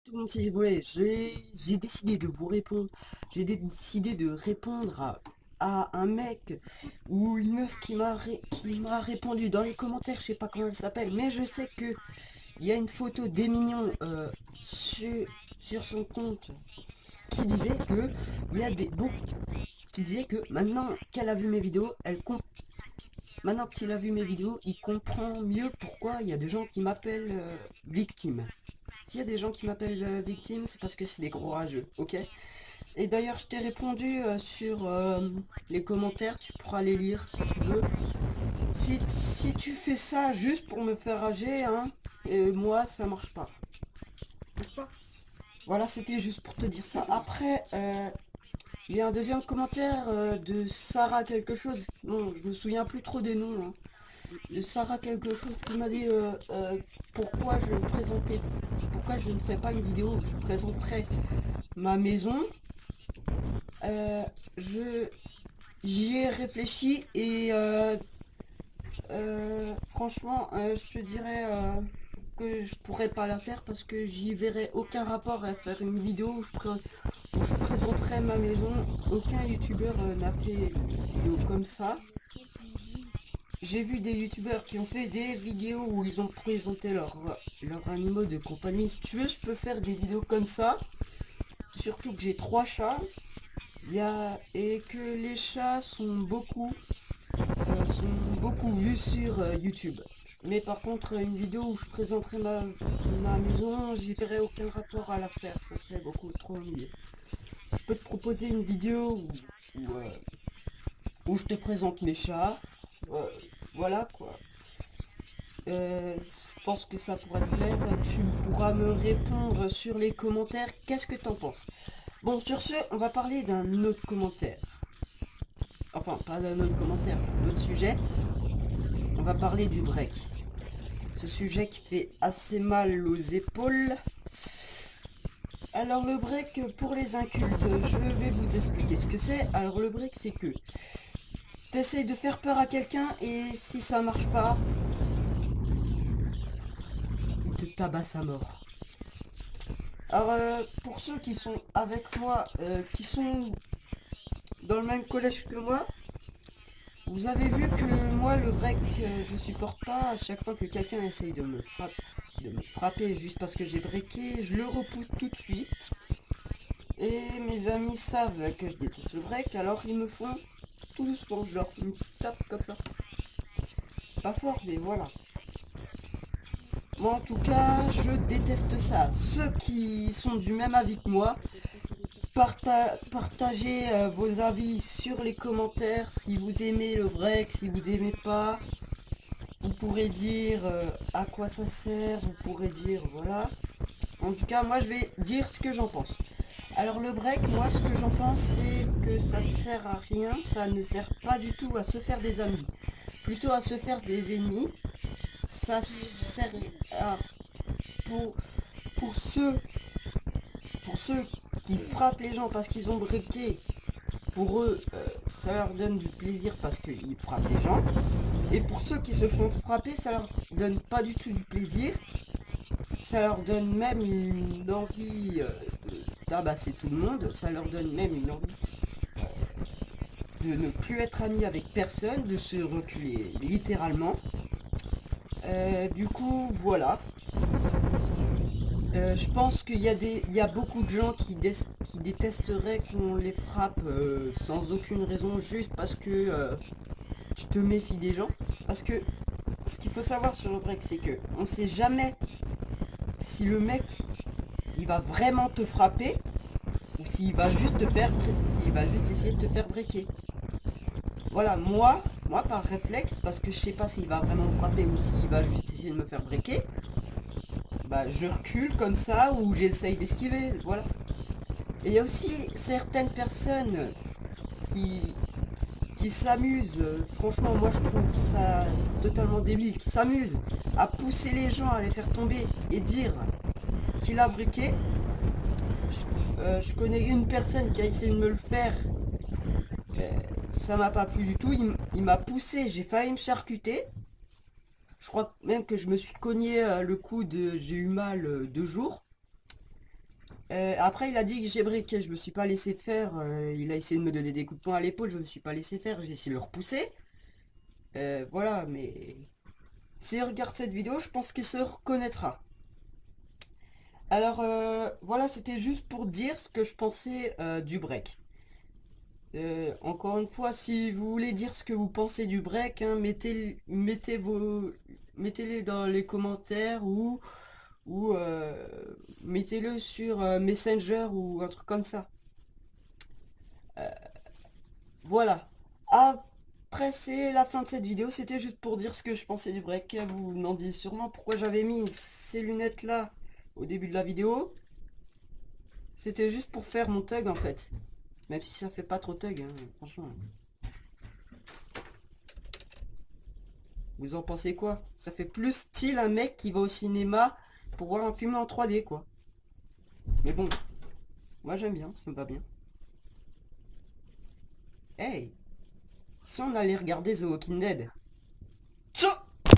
Tout mon petit ouais, j'ai décidé de vous répondre. J'ai décidé de répondre à un mec ou une meuf qui m'a répondu dans les commentaires, je sais pas comment elle s'appelle, mais je sais que il y a une photo d'Emignon sur son compte qui disait que il y a des bon qui disait que maintenant qu'elle a vu mes vidéos, maintenant qu'il a vu mes vidéos, il comprend mieux pourquoi il y a des gens qui m'appellent victime. S'il y a des gens qui m'appellent victime, c'est parce que c'est des gros rageux, ok? Et d'ailleurs, je t'ai répondu sur les commentaires, tu pourras les lire si tu veux. Si tu fais ça juste pour me faire rager, hein, moi, ça marche pas. Voilà, c'était juste pour te dire ça. Après, il y a un deuxième commentaire de Sarah quelque chose. Non, je me souviens plus trop des noms, hein. De Sarah quelque chose qui m'a dit pourquoi je présentais, pourquoi je ne fais pas une vidéo où je présenterai ma maison. Euh, je J'y ai réfléchi et franchement, je te dirais que je pourrais pas la faire parce que j'y verrais aucun rapport à faire une vidéo où je présenterais ma maison. Aucun youtubeur n'a fait une vidéo comme ça. J'ai vu des youtubeurs qui ont fait des vidéos où ils ont présenté leurs animaux de compagnie. Si tu veux, je peux faire des vidéos comme ça. Surtout que j'ai 3 chats. Et que les chats sont beaucoup vus sur YouTube. Mais par contre, une vidéo où je présenterai ma maison, j'y verrai aucun rapport à la faire. Ça serait beaucoup trop ennuyeux. Je peux te proposer une vidéo où je te présente mes chats. Euh, voilà quoi. Je pense que ça pourrait te plaire. Tu pourras me répondre sur les commentaires. Qu'est-ce que t'en penses? Bon, sur ce, on va parler d'un autre commentaire. Enfin, pas d'un autre commentaire, d'un autre sujet. On va parler du break. Ce sujet qui fait assez mal aux épaules. Alors le break, pour les incultes, je vais vous expliquer ce que c'est. Alors le break, c'est que t'essayes de faire peur à quelqu'un et si ça marche pas, il te tabasse à mort. Alors pour ceux qui sont avec moi, qui sont dans le même collège que moi, vous avez vu que moi le break, je supporte pas. À chaque fois que quelqu'un essaye de me frapper juste parce que j'ai breaké, je le repousse tout de suite. Et mes amis savent que je déteste le break, alors ils me font tout doucement, genre une petite tape comme ça. Pas fort, mais voilà. Moi en tout cas, je déteste ça. Ceux qui sont du même avis que moi, partagez vos avis sur les commentaires. Si vous aimez le break, si vous aimez pas, vous pourrez dire à quoi ça sert, vous pourrez dire voilà. En tout cas, moi je vais dire ce que j'en pense. Alors le break, moi ce que j'en pense, c'est que ça sert à rien, ça ne sert pas du tout à se faire des amis, plutôt à se faire des ennemis. Ça sert à, pour, pour ceux, pour ceux qui frappent les gens parce qu'ils ont breaké. Pour eux, ça leur donne du plaisir parce qu'ils frappent les gens. Et pour ceux qui se font frapper, ça leur donne pas du tout du plaisir. Ça leur donne même une envie de tabasser tout le monde. Ça leur donne même une envie de ne plus être amis avec personne, de se reculer littéralement. Du coup, voilà. Je pense il y a beaucoup de gens qui détesteraient qu'on les frappe sans aucune raison, juste parce que tu te méfies des gens. Parce que ce qu'il faut savoir sur le break, c'est que on sait jamais si le mec il va vraiment te frapper ou s'il va juste essayer de te faire breaker. Voilà, moi par réflexe, parce que je sais pas s'il va vraiment me frapper ou s'il va juste essayer de me faire breaker, bah je recule comme ça ou j'essaye d'esquiver, voilà. Et il y a aussi certaines personnes qui, qui s'amusent, franchement moi je trouve ça totalement débile, qui s'amusent à pousser les gens à les faire tomber et dire qu'il a briqué. Je connais une personne qui a essayé de me le faire, euh, ça m'a pas plu du tout, il m'a poussé, j'ai failli me charcuter. Je crois même que je me suis cogné le coude, j'ai eu mal 2 jours. Après, il a dit que j'ai briqué, je me suis pas laissé faire. Il a essayé de me donner des coups de poing à l'épaule, je me suis pas laissé faire. J'ai essayé de le repousser. Voilà, mais s'il regarde cette vidéo, je pense qu'il se reconnaîtra. Alors, voilà, c'était juste pour dire ce que je pensais du break. Encore une fois, si vous voulez dire ce que vous pensez du break, hein, mettez-les dans les commentaires ou mettez-le sur Messenger ou un truc comme ça. Voilà. Après, c'est la fin de cette vidéo. C'était juste pour dire ce que je pensais du break. Vous vous demandiez sûrement pourquoi j'avais mis ces lunettes là au début de la vidéo. C'était juste pour faire mon tug en fait. Même si ça fait pas trop tug, hein, franchement. Vous en pensez quoi? Ça fait plus style un mec qui va au cinéma pour voir un film en 3D quoi. Mais bon, moi j'aime bien, ça me va bien. Hey, si on allait regarder The Walking Dead.